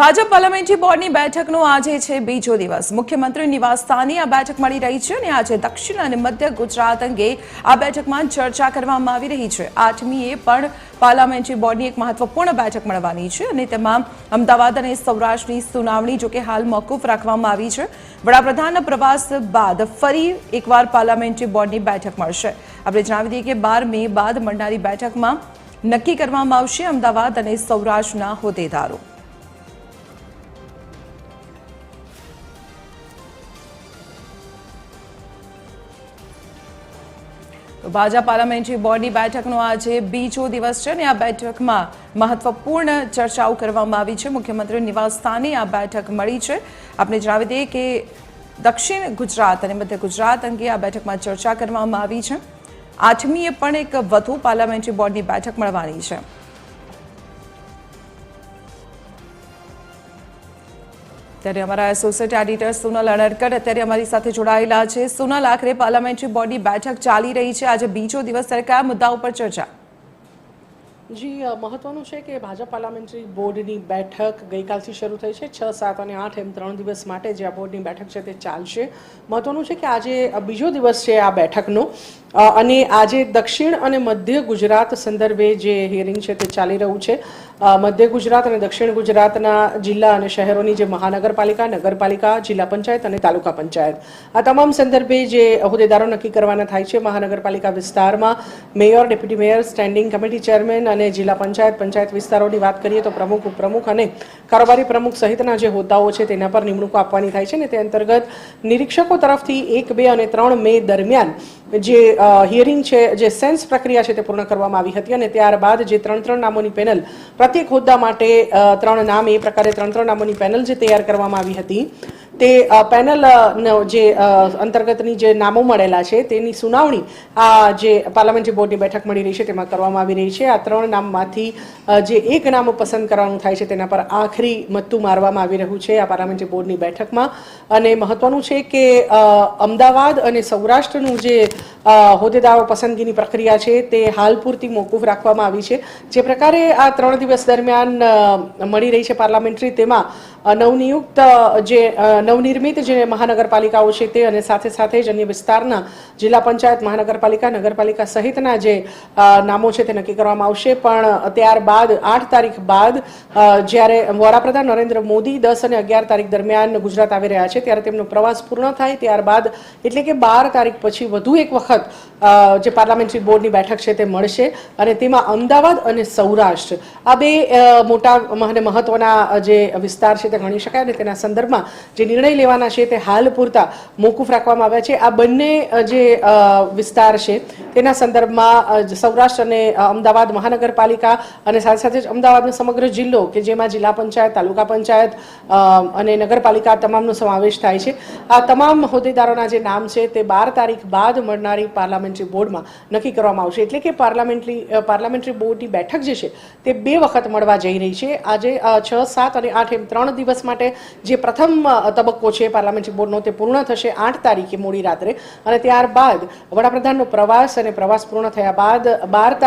Bhajap parliamentary બોર્ડની બેઠકનો આજે છે બીજો દિવસ। મુખ્યમંત્રી નિવાસસ્થાને આ બેઠક મળી રહી છે અને આજે દક્ષિણ અને મધ્ય ગુજરાત અંગે આ બેઠકમાં ચર્ચા કરવામાં આવી રહી છે। 8મીએ પણ પાર્લામેન્ટરી બોર્ડની એક મહત્વપૂર્ણ બેઠક મળવાની છે અને તેમાં અમદાવાદ અને સૌરાષ્ટ્રની સુનાવણી જો કે હાલ મોકૂફ રાખવામાં આવી છે। વડાપ્રધાનના પ્રવાસ બાદ ફરી એકવાર પાર્લામેન્ટરી બોર્ડની બેઠક મળશે। આપણે જણાવી દઈએ કે 12 મે બાદ મળનારી બેઠકમાં નક્કી કરવામાં આવશે અમદાવાદ અને સૌરાષ્ટ્રના હોદ્દેદારો। ભાજપ પાર્લામેન્ટરી બોર્ડની બેઠકનો આજે બીજો દિવસ છે અને આ બેઠકમાં મહત્વપૂર્ણ ચર્ચાઓ કરવામાં આવી છે। મુખ્યમંત્રી નિવાસસ્થાને આ બેઠક મળી છે। આપણે જણાવી દઈએ કે દક્ષિણ ગુજરાત અને મધ્ય ગુજરાત અંગે આ બેઠકમાં ચર્ચા કરવામાં આવી છે। 8મીએ પણ એક વધુ પાર્લામેન્ટરી બોર્ડની બેઠક મળવાની છે। ત્યારે અમારા એસોસિએટ એડિટર સોનલ અણરકર અત્યારે અમારી સાથે જોડાયેલા છે। સોનલ, આખરે પાર્લામેન્ટરી બોર્ડની બેઠક ચાલી રહી છે, આજે બીજો દિવસ, ત્યારે કયા મુદ્દાઓ પર ચર્ચા? જી, મહત્વનું છે કે ભાજપ પાર્લામેન્ટરી બોર્ડની બેઠક ગઈકાલથી શરૂ થઈ છે। 6, 7 અને 8 એમ 3 દિવસ માટે જે આ બોર્ડની બેઠક છે તે ચાલશે। મહત્વનું છે કે આજે બીજો દિવસ છે આ બેઠકનો અને આજે દક્ષિણ અને મધ્ય ગુજરાત સંદર્ભે જે હિયરિંગ છે તે ચાલી રહ્યું છે। મધ્ય ગુજરાત અને દક્ષિણ ગુજરાતના જિલ્લા અને શહેરોની જે મહાનગરપાલિકા, નગરપાલિકા, જિલ્લા પંચાયત અને તાલુકા પંચાયત, આ તમામ સંદર્ભે જે હોદ્દેદારો નક્કી કરવાના થાય છે। મહાનગરપાલિકા વિસ્તારમાં mayor, deputy mayor, standing committee chairman અને જિલ્લા પંચાયત વિસ્તારોની વાત કરીએ તો પ્રમુખ, ઉપપ્રમુખ અને કારોબારી પ્રમુખ સહિતના જે હોદ્દાઓ છે તેના પર નિમણૂકો આપવાની થાય છે ને તે અંતર્ગત નિરીક્ષકો તરફથી 1, 2 અને 3 મે દરમિયાન જે હિયરિંગ છે, જે સેન્સ પ્રક્રિયા છે તે પૂર્ણ કરવામાં આવી હતી અને ત્યારબાદ જે 3 નામોની પેનલ, પ્રત્યેક હોદ્દા માટે 3 નામ, એ પ્રકારે 3 નામોની પેનલ જે તૈયાર કરવામાં આવી હતી તે પેનલ જે અંતર્ગતની જે નામો મળેલા છે તેની સુનાવણી આ જે પાર્લામેન્ટરી બોર્ડની બેઠક મળી રહી છે તેમાં કરવામાં આવી રહી છે। આ 3 નામમાંથી જે એક નામ પસંદ કરવાનું થાય છે તેના પર આખરી મત્તું મારવામાં આવી રહ્યું છે આ પાર્લામેન્ટરી બોર્ડની બેઠકમાં। અને મહત્વનું છે કે અમદાવાદ અને સૌરાષ્ટ્રનું જે હોદ્દેદારો પસંદગીની પ્રક્રિયા છે તે હાલ પૂરતી મોકૂફ રાખવામાં આવી છે। જે પ્રકારે આ 3 દિવસ દરમિયાન મળી રહી છે પાર્લામેન્ટરી, તેમાં નવનિયુક્ત જે નવનિર્મિત જે મહાનગરપાલિકાઓ છે તે અને સાથે સાથે જ અન્ય વિસ્તારના જિલ્લા પંચાયત, મહાનગરપાલિકા, નગરપાલિકા સહિતના જે નામો છે તે નક્કી કરવામાં આવશે। પણ ત્યારબાદ 8 તારીખ બાદ જ્યારે વડાપ્રધાન નરેન્દ્ર મોદી 10 અને 11 તારીખ દરમિયાન ગુજરાત આવી રહ્યા છે ત્યારે તેમનો પ્રવાસ પૂર્ણ થાય ત્યારબાદ એટલે કે 12 તારીખ પછી વધુ એક વખત જે પાર્લામેન્ટરી બોર્ડની બેઠક છે તે મળશે અને તેમાં અમદાવાદ અને સૌરાષ્ટ્ર આ બે મોટા અને મહત્વના જે વિસ્તાર છે તે ગણી શકાય અને તેના સંદર્ભમાં જે નિર્ણય લેવાના છે તે હાલ પૂરતા મોકૂફ રાખવામાં આવ્યા છે। આ બંને જે વિસ્તાર છે તેના સંદર્ભમાં સૌરાષ્ટ્ર અને અમદાવાદ મહાનગરપાલિકા અને સાથે સાથે જ અમદાવાદનો સમગ્ર જિલ્લો કે જેમાં જિલ્લા પંચાયત, તાલુકા પંચાયત અને નગરપાલિકા તમામનો સમાવેશ થાય છે, આ તમામ હોદ્દેદારોના જે નામ છે તે 12 તારીખ બાદ મળનારી પાર્લામેન્ટરી બોર્ડમાં નક્કી કરવામાં આવશે। એટલે કે પાર્લામેન્ટરી બોર્ડની બેઠક જે છે તે 2 વખત મળવા જઈ રહી છે। આજે 6, 7 અને 8 એમ 3 દિવસ માટે જે પ્રથમ તબક્કો છે પાર્લામેન્ટરી બોર્ડનો તે પૂર્ણ થશે 8 તારીખે મોડી રાત્રે અને ત્યારબાદ વડાપ્રધાનનો પ્રવાસ અને પ્રવાસ પૂર્ણ થયા બાદ 12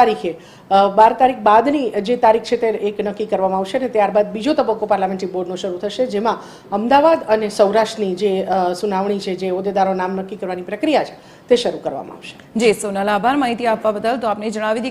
તારીખ બાદની જે તારીખ છે તે એક નક્કી કરવામાં આવશે અને ત્યારબાદ બીજો તબક્કો પાર્લામેન્ટરી બોર્ડનો શરૂ થશે જેમાં અમદાવાદ અને સૌરાષ્ટ્રની જે સુનાવણી છે, જે હોદ્દેદારો નામ નક્કી કરવાની પ્રક્રિયા છે તે શરૂ કરવામાં આવશે। જી સોનલ, આભાર માહિતી આપવા બદલ। તો આપને જણાવી